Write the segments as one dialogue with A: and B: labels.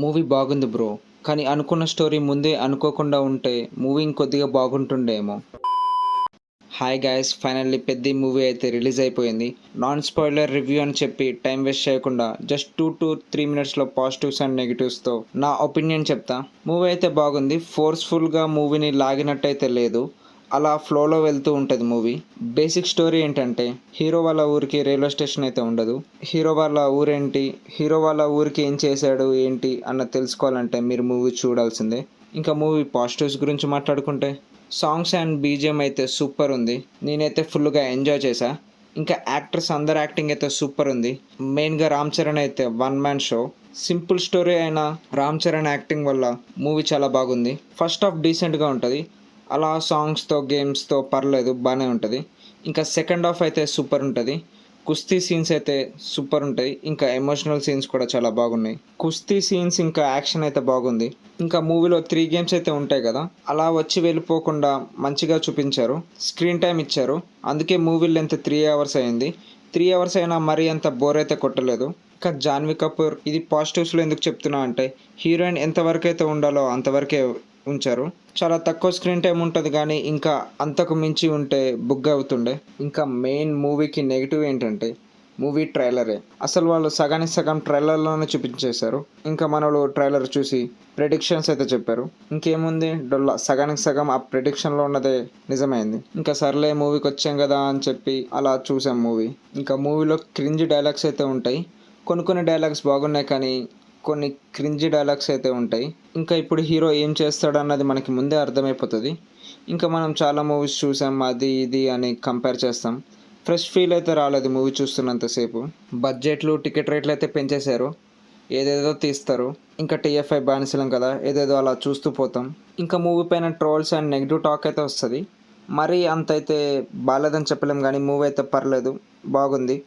A: Movie బాగుంది bro. కానీ అనుకున్న స్టోరీ ముందే అనుకోకుండా ఉంటే మూవీ ఇంకొద్దిగా బాగుంటుండేమో. Hi guys, finally Peddi movie అయితే రిలీజ్ అయిపోయింది. నాన్ స్పాయిలర్ రివ్యూ అని చెప్పి టైం వేస్ట్ చేయకుండా జస్ట్ 2 to 3 మినిట్స్లో పాజిటివ్స్ అండ్ నెగిటివ్స్తో నా ఒపీనియన్ చెప్తా. మూవీ అయితే బాగుంది. ఫోర్స్ఫుల్గా మూవీని లాగినట్టయితే లేదు, అలా ఫ్లోలో వెళ్తూ ఉంటుంది మూవీ. బేసిక్ స్టోరీ ఏంటంటే, హీరో వాళ్ళ ఊరికి రైల్వే స్టేషన్ అయితే ఉండదు. హీరో వాళ్ళ ఊరేంటి, హీరో వాళ్ళ ఊరికి ఏం చేశాడు ఏంటి అన్నది తెలుసుకోవాలంటే మీరు మూవీ చూడాల్సిందే. ఇంకా మూవీ పాజిటివ్స్ గురించి మాట్లాడుకుంటే, సాంగ్స్ అండ్ బీజిఎం అయితే సూపర్ ఉంది. నేనైతే ఫుల్గా ఎంజాయ్ చేశా. ఇంకా యాక్టర్స్ అందరు యాక్టింగ్ అయితే సూపర్ ఉంది. మెయిన్గా రామ్ చరణ్ అయితే one man show. Simple story అయినా రామ్ చరణ్ యాక్టింగ్ వల్ల మూవీ చాలా బాగుంది. ఫస్ట్ హాఫ్ డీసెంట్గా ఉంటుంది, అలా సాంగ్స్తో గేమ్స్తో పర్లేదు, బాగానే ఉంటుంది. ఇంకా సెకండ్ హాఫ్ అయితే సూపర్ ఉంటుంది. కుస్తీ సీన్స్ అయితే సూపర్ ఉంటాయి. ఇంకా ఎమోషనల్ సీన్స్ కూడా చాలా బాగున్నాయి. కుస్తీ సీన్స్ ఇంకా యాక్షన్ అయితే బాగుంది. ఇంకా మూవీలో 3 గేమ్స్ అయితే ఉంటాయి కదా, అలా వచ్చి వెళ్ళిపోకుండా మంచిగా చూపించారు. స్క్రీన్ టైం ఇచ్చారు, అందుకే మూవీ లెంత్ 3 hours అయింది. 3 hours అయినా మరీ అంత బోర్ అయితే కొట్టలేదు. ఇంకా జాన్వీ కపూర్, ఇది పాజిటివ్స్లో ఎందుకు చెప్తున్నా అంటే, హీరోయిన్ ఎంతవరకు అయితే ఉండాలో అంతవరకే ఉంచారు. చాలా తక్కువ స్క్రీన్ టైం ఉంటుంది, కానీ ఇంకా అంతకు మించి ఉంటే బుగ్ అవుతుండే. ఇంకా మెయిన్ మూవీకి నెగిటివ్ ఏంటంటే మూవీ ట్రైలరే. అసలు వాళ్ళు సగానికి సగం ట్రైలర్లోనే చూపించేశారు. ఇంకా మనోళ్ళు ట్రైలర్ చూసి ప్రెడిక్షన్స్ అయితే చెప్పారు. ఇంకేముంది డొల్లా, సగానికి సగం ఆ ప్రెడిక్షన్లో ఉన్నదే నిజమైంది. ఇంకా సర్లే మూవీకి వచ్చాం కదా అని చెప్పి అలా చూసాం మూవీ. ఇంకా మూవీలో క్రింజ్ డైలాగ్స్ అయితే ఉంటాయి. కొన్ని డైలాగ్స్ బాగున్నాయి, కానీ కొన్ని క్రింజీ డైలాగ్స్ అయితే ఉంటాయి. ఇంకా ఇప్పుడు హీరో ఏం చేస్తాడు అన్నది మనకి ముందే అర్థమైపోతుంది. ఇంకా మనం చాలా మూవీస్ చూసాం, అది ఇది అని కంపేర్ చేస్తాం. ఫ్రెష్ ఫీల్ అయితే రాలేదు మూవీ చూస్తున్నంతసేపు. బడ్జెట్లు, టికెట్ రేట్లు అయితే పెంచేశారు, ఏదేదో తీస్తారు. ఇంకా టీఎఫ్ఐ బానిసలం కదా, ఏదేదో అలా చూస్తూ పోతాం. ఇంకా మూవీ పైన ట్రోల్స్ అండ్ నెగిటివ్ టాక్ అయితే వస్తుంది. మరీ అంత అయితే బాగాలేదని చెప్పలేం, కానీ మూవీ అయితే పర్లేదు, బాగుంది.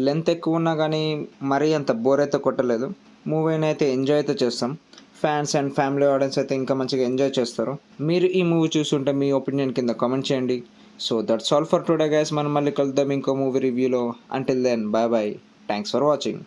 A: లెంత్ ఎక్కువ ఉన్నా కానీ మరీ అంత బోర్ అయితే కొట్టలేదు. మూవీని అయితే ఎంజాయ్ అయితే చేస్తాం. ఫ్యాన్స్ అండ్ ఫ్యామిలీ ఆడియన్స్ అయితే ఇంకా మంచిగా ఎంజాయ్ చేస్తారు. మీరు ఈ మూవీ చూస్తుంటే మీ ఒపీనియన్ కింద కామెంట్ చేయండి. So that's all for today guys. మనం మళ్ళీ కలుద్దాం ఇంకో మూవీ రివ్యూలో. Until then, bye bye. Thanks for watching.